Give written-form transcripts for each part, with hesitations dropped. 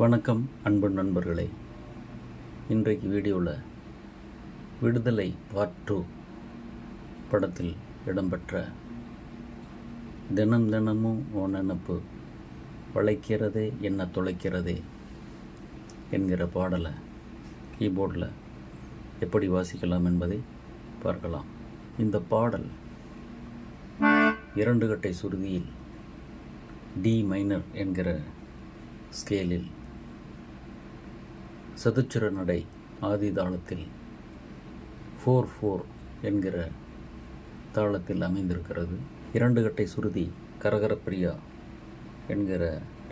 வணக்கம் அன்பு நண்பர்களே. இன்றைக்கு வீடியோவில் விடுதலை பார்ட் 2 படத்தில் இடம்பெற்ற தினம் தினமும் உன் நினப்பு வளைக்கிறதே என்ன தொலைக்கிறதே என்கிற பாடலை கீபோர்டில் எப்படி வாசிக்கலாம் என்பதை பார்க்கலாம். இந்த பாடல் 2 கட்டை சுருதியில் டி மைனர் என்கிற ஸ்கேலில் சதுச்சுர நடை ஆதி தாளத்தில் 4/4 என்கிற தாளத்தில் அமைந்திருக்கிறது. 2 கட்டை சுருதி கரகரப்பிரியா என்கிற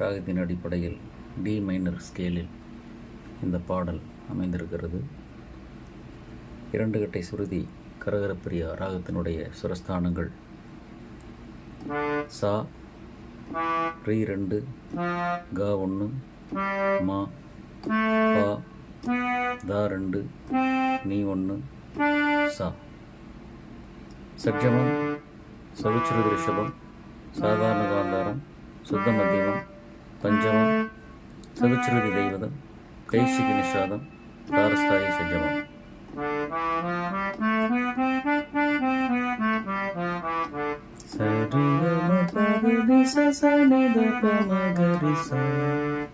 ராகத்தின் அடிப்படையில் டி மைனர் ஸ்கேலில் இந்த பாடல் அமைந்திருக்கிறது. 2 கட்டை சுருதி கரகரப்பிரியா ராகத்தினுடைய சுரஸ்தானங்கள் சா, ரீ 2, கா 1, மா, பா, தா 2, நீ 1, சா. சட்ஜமம், சதுச்சுருதி ரிஷபம், சாதாரண காந்தாரம், சுத்த மத்தியமம், பஞ்சமம், சதுச்சுருதி தெய்வதம், கைசிகி நிஷாதம், தாரஸ்தாயி சஜ்ஜமம்.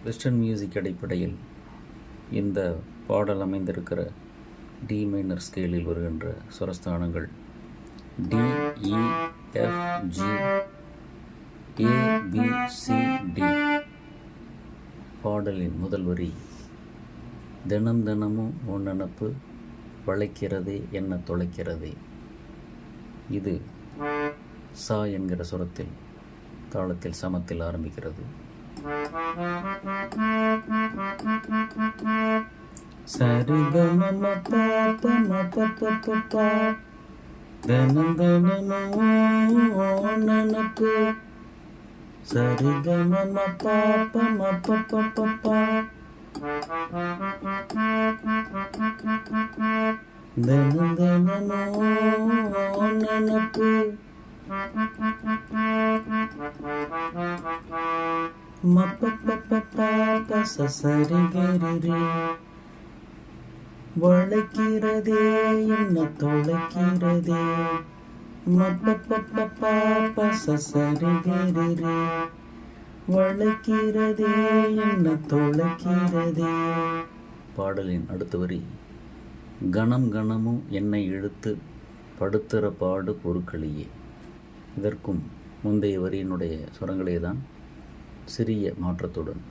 வெஸ்டர்ன் மியூசிக் அடிப்படையில் இந்த பாடல் அமைந்திருக்கிற டி மைனர் ஸ்கேலில் வருகின்ற சுரஸ்தானங்கள் டி, இ, எஃப், ஜி, ஏ, பி, சி, டி. பாடலின் முதல் வரி தினம் தினமும் உன் நினப்பு வளைக்கிறதே என்ன தொலைக்கிறதே. இது சா என்கிற சுரத்தில் தாளத்தில் சமத்தில் ஆரம்பிக்கிறது. வளைக்கிறதே என்ன தொலைக்கிறதே சரிகரே வளைக்கிறதே என்ன தொலைக்கிறதே. பாடலின் அடுத்த வரி கணம் கணமும் என்னை இழுத்து படுத்துற பாடு பொருட்களையே. இதற்கும் முந்தைய வரியினுடைய சுரங்களே தான் சிறிய மாற்றத்துடன்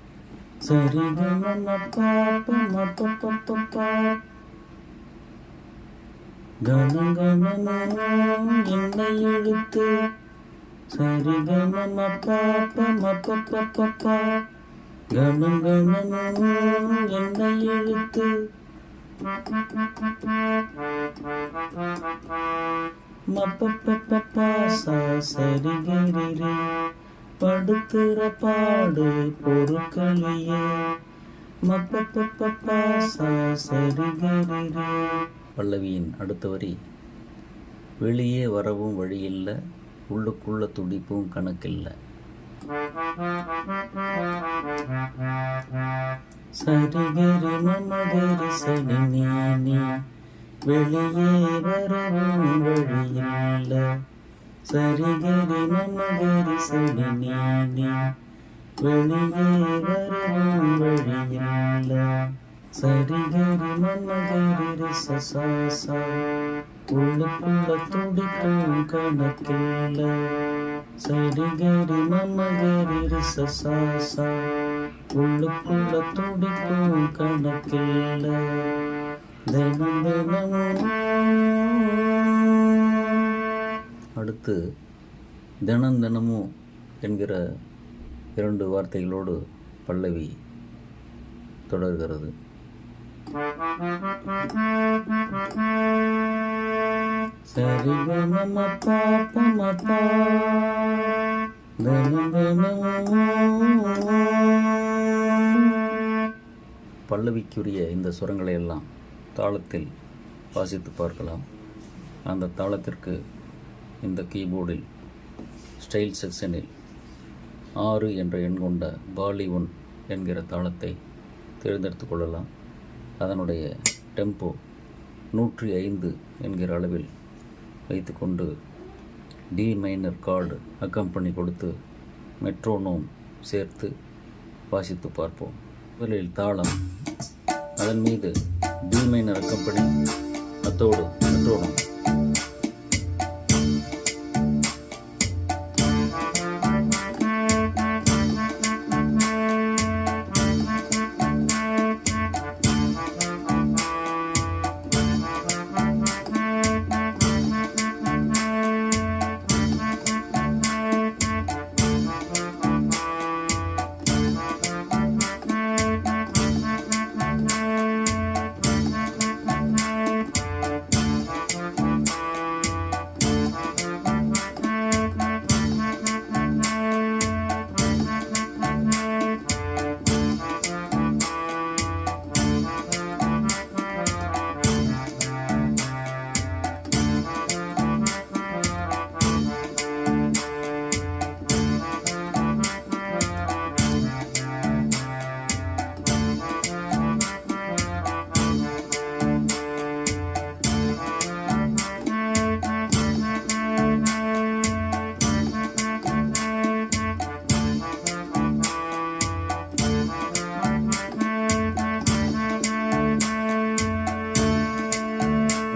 என்னை எழுத்து சரிகம கணம் என்னை எழுத்து சரிகரே படுத்துற பாடு பொருட்களையே சரிகரே. பல்லவியின் அடுத்த வரி வெளியே வரவும் வழியில்லை, உள்ளுக்குள்ள துடிப்பும் கணக்கில்லை. சரிகரி மமகரி சடி நீ வெளியே வரவும் வழியில்ல. சரிகரி மமகரி சடி நீ வெளியே வரவும் வழியில்ல. சரிகரி மமகரி ரிசசா உள்ளுக்குள்ள துடிப்பும் கணக்கில்ல. சரிகரி மமகரி ரிசசா உள்ளுக்குள்ள துடிப்பும் கணக்கில்ல. தினம் தினமும். அடுத்து தினம் தினமும் என்கிற 2 வார்த்தைகளோடு பல்லவி தொடர்கிறது. சரிகம பல்லவிக்குரிய இந்த சுரங்களை எல்லாம் தாளத்தில் வாசித்து பார்க்கலாம். அந்த தாளத்திற்கு இந்த கீபோர்டில் ஸ்டைல் செக்ஷனில் 6 என்ற எண் கொண்ட பாலி 1 என்கிற தாளத்தை தேர்ந்தெடுத்து கொள்ளலாம். அதனுடைய டெம்போ 105 என்கிற அளவில் வைத்துக்கொண்டு டி மைனர் கார்டு அக்கம்பனி கொடுத்து மெட்ரோனோம் சேர்த்து வாசித்து பார்ப்போம். முதலில் தாளம், அதன் மீது டி மைனர் அக்கம்பனி, அத்தோடு மெட்ரோனோம்.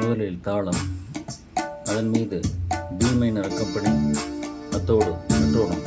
முதலில் தாளம், அதன் மீது டி மைனர் அக்கம்பனி, அத்தோடு மெட்ரோனோம்.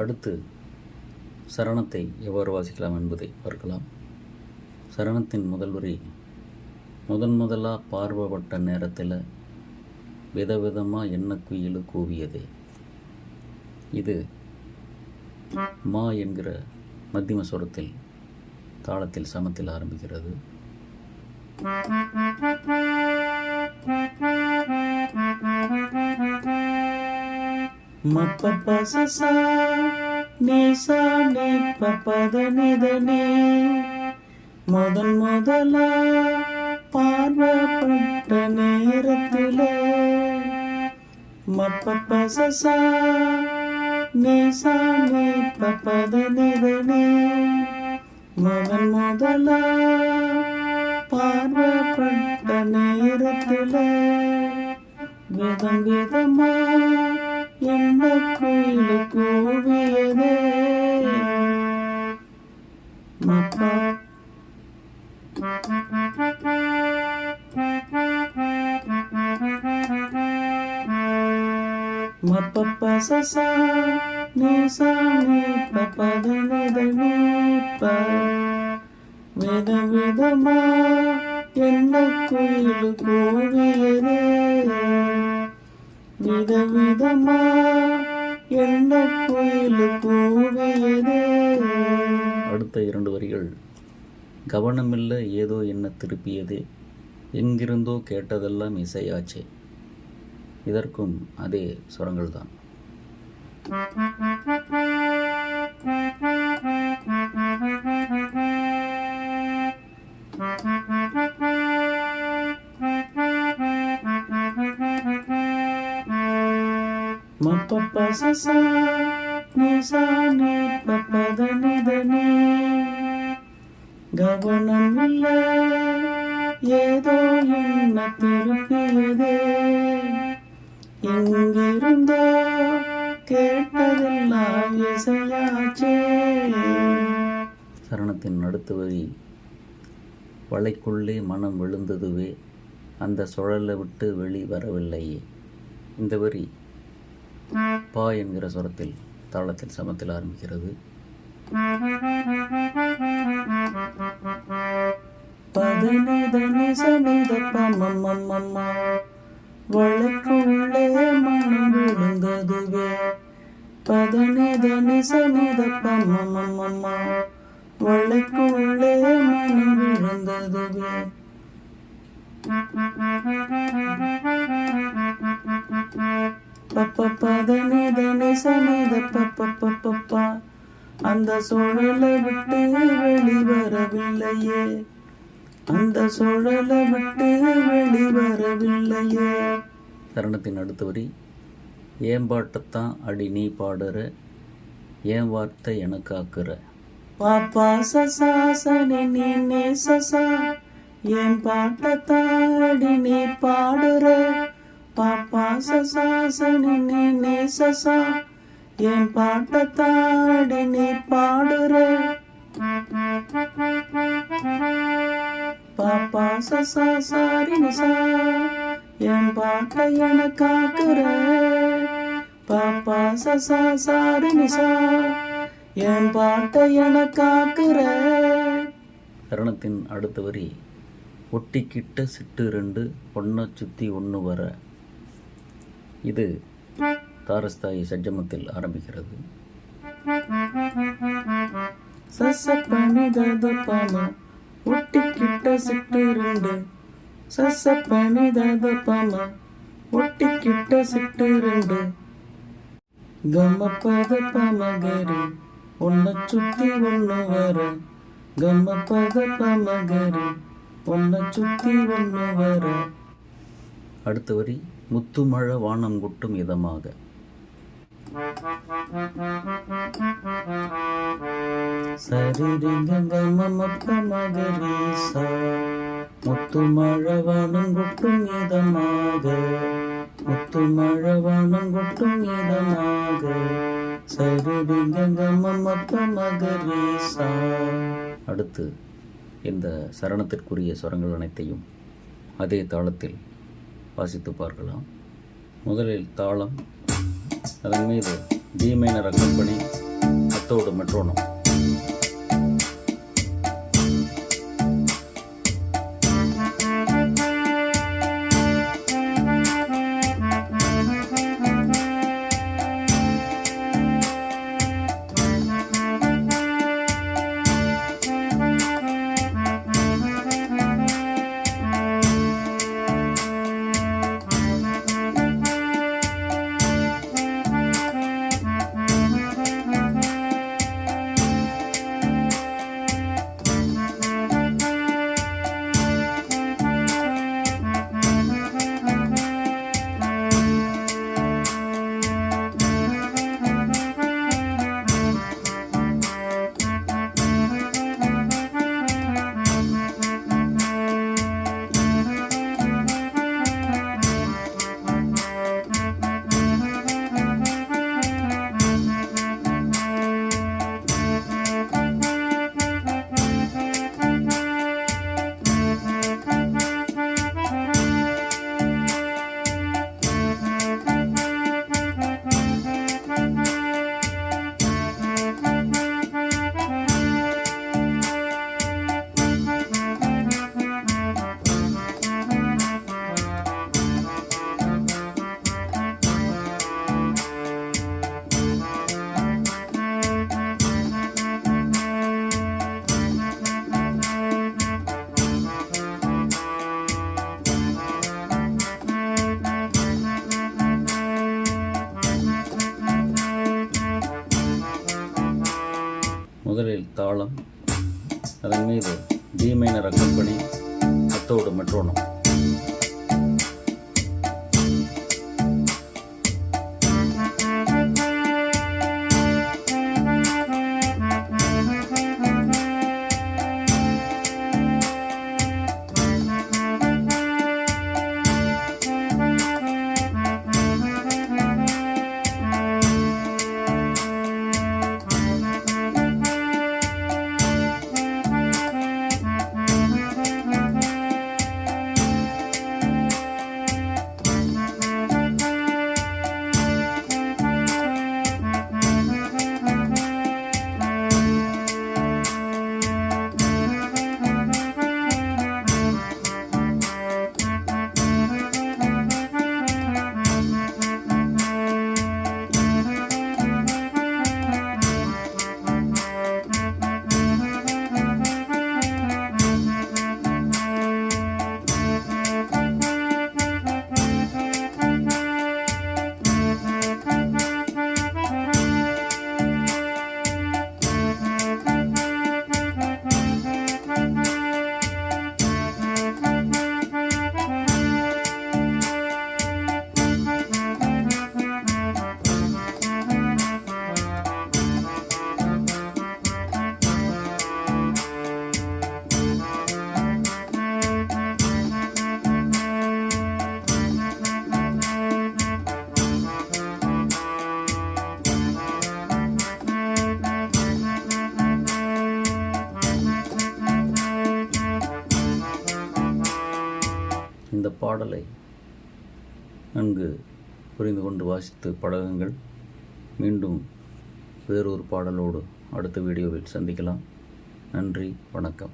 அடுத்து சரணத்தை எவ்வாறு வாசிக்கலாம் என்பதை பார்க்கலாம். சரணத்தின் முதல் வரி, முதலாக பார்வைப்பட்ட நேரத்தில் விதவிதமாக என்ன குயிலு கூவியதே. இது மா என்கிற மத்தியம சுரத்தில் தாளத்தில் சமத்தில் ஆரம்பிக்கிறது. மப்பசசா நீசா நீ பப்பதனிதனே முதலா பார்வைப்பட்ட நேரத்திலே மப்பசசா நீசா நீ பப்பதனிதனே முதலா பார்வைப்பட்ட நேரத்திலே விதம் விதமா என்ன குயிலு கூவியதே. மப்பசசா நீசா நீ பப்பதனிதனீப்ப விதம் விதமா என்ன குயிலு கூவியதே. விதவிதமா என்ன குயிலு கூவியதே. அடுத்த 2 வரிகள், கவனமில்லை ஏதோ என்ன திருப்பியதே, எங்கிருந்தோ கேட்டதெல்லாம் இசையாச்சே. இதற்கும் அதே சுரங்கள் தான். மப்பசசா நீசா நீ பப்பதனிதனே கவனம் இல்ல ஏதோ என்ன திருப்பியதே, எங்கிருந்தோ கேட்டதெல்லாம் இசையாச்சே. சரணத்தின் அடுத்த வரி, வலைக்குள்ளே மனம் விழுந்ததுவே அந்த சுழலை விட்டு வெளி வரவில்லையே. இந்த வரி பா என்கிற சுரத்தில் தாளத்தில் சமத்தில் ஆரம்பிக்கிறது. பதனிதனி சனித பமமமமா, வளைக்குள்ளே மனம் விழுந்ததுவே. பதனிதனி சனித பமமமமா, வளைக்குள்ளே மனம் விழுந்ததுவே. பப்ப பதனிதனி சனித பப்பப்பப்பா, அந்த சுழலை விட்டு வெளிவரவில்லையே, அந்த சுழலை விட்டு வெளிவரவில்லையே. சரணத்தின் அடுத்த வரி, ஏன் பாட்டத்தான் அடி நீ பாடுற, ஏன் வார்த்தை எனக்கு ஆக்குற. பாப்பா சசா சனி நீ நே சசா, என் பாட்டத்தான் அடி நீ பாடுற. பாப்பா சசா சனி நீ நே சசா, என் பாட்டத்தாடி நீ பாடுற. பாப்பா சசா சாரி நிசா, என் பாட்டை எனக்காக்குற. பாப்பா சசா சாரி நிசா, என் பாட்டை எனக்காக்குற. சரணத்தின் அடுத்த வரி, ஒட்டிக்கிட்ட சிட்டு ரெண்டு ஒன்றை சுற்றி ஒன்று வர. இது தாரஸ்தாயி சஜ்ஜமத்தில் ஆரம்பிக்கிறது. சசப்பனி தத பம, ஒட்டிக்கிட்ட சிட்டு ரெண்டு. சசப்பனி தத பம, ஒட்டிக்கிட்ட சிட்டு ரெண்டு. கம பத பமகரி, ஒன்ன சுத்தி ஒண்ணு வர. கம பத பமகரி, ஒன்ன சுத்தி ஒண்ணு வர. அடுத்த வரி, முத்துமழை வானம் கொட்டும் இதமாக. சரிரி கமமப்ப மகரீசா, முத்துமழை வானம் கொட்டும் இதமாக. முத்துமழை வானம் கொட்டும் இதமாக. சரிரி கமமப்ப மகரீசா. அடுத்து இந்த சரணத்திற்குரிய சுரங்கள் அனைத்தையும் அதே தாளத்தில் வாசித்து பார்க்கலாம். முதலில் தாளம், அதன் மீது டி மைனர் அக்கம்பனி, அத்தோடு மெட்ரோனம். முதலில் தாளம், அதன் மீது டி மைனர் அக்கம்பனி, அத்தோடு மெட்ரோனம். பாடலை நன்கு புரிந்து கொண்டு வாசித்து பழகுங்கள். மீண்டும் வேறொரு பாடலோடு அடுத்த வீடியோவில் சந்திக்கலாம். நன்றி, வணக்கம்.